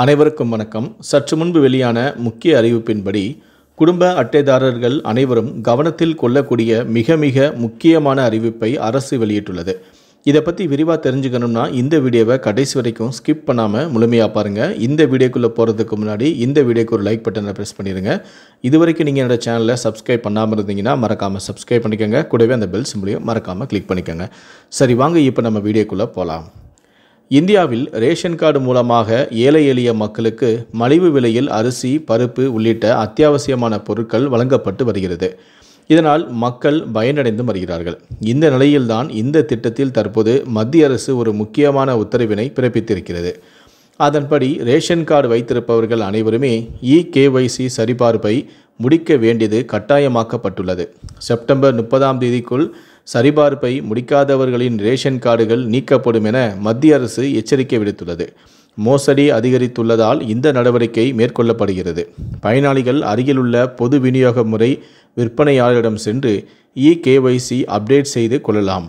அனைவருக்கும் வணக்கம். சற்று முன்பு வெளியான முக்கிய அறிவிப்பின்படி குடும்ப அட்டைதாரர்கள் அனைவரும் கவனத்தில் கொள்ளக்கூடிய மிக மிக முக்கியமான அறிவிப்பை அரசு வெளியிட்டுள்ளது. இதை பற்றி விரிவாக தெரிஞ்சுக்கணும்னா இந்த வீடியோவை கடைசி வரைக்கும் ஸ்கிப் பண்ணாமல் முழுமையாக பாருங்கள். இந்த வீடியோக்குள்ளே போகிறதுக்கு முன்னாடி இந்த வீடியோக்கு ஒரு லைக் பட்டனை ப்ரெஸ் பண்ணிடுங்க. இது வரைக்கும் நீங்கள் என்னோட சேனலை சப்ஸ்கிரைப் பண்ணாமல் இருந்தீங்கன்னா மறக்காமல் சப்ஸ்கிரைப் பண்ணிக்கோங்க. கூடவே அந்த பெல் சிம்பளையும் மறக்காமல் கிளிக் பண்ணிக்கோங்க. சரி, வாங்க இப்போ நம்ம வீடியோக்குள்ளே போகலாம். இந்தியாவில் ரேஷன் கார்டு மூலமாக ஏழை எளிய மக்களுக்கு மலிவு விலையில் அரிசி, பருப்பு உள்ளிட்ட அத்தியாவசியமான பொருட்கள் வழங்கப்பட்டு வருகிறது. இதனால் மக்கள் பயனடைந்து வருகிறார்கள். இந்த நிலையில்தான் இந்த திட்டத்தில் தற்போது மத்திய அரசு ஒரு முக்கியமான உத்தரவினை பிறப்பித்திருக்கிறது. அதன்படி ரேஷன் கார்டு வைத்திருப்பவர்கள் அனைவருமே KYC சரிபார்ப்பை முடிக்க வேண்டியது கட்டாயமாக்கப்பட்டுள்ளது. செப்டம்பர் 30 சரிபார்ப்பை முடிக்காதவர்களின் ரேஷன் கார்டுகள் நீக்கப்படும் என மத்திய அரசு எச்சரிக்கை விடுத்துள்ளது. மோசடி அதிகரித்துள்ளதால் இந்த நடவடிக்கை மேற்கொள்ளப்படுகிறது. பயனாளிகள் அருகிலுள்ள பொது விநியோக முறை விற்பனையாளரிடம் சென்று KYC அப்டேட் செய்து கொள்ளலாம்.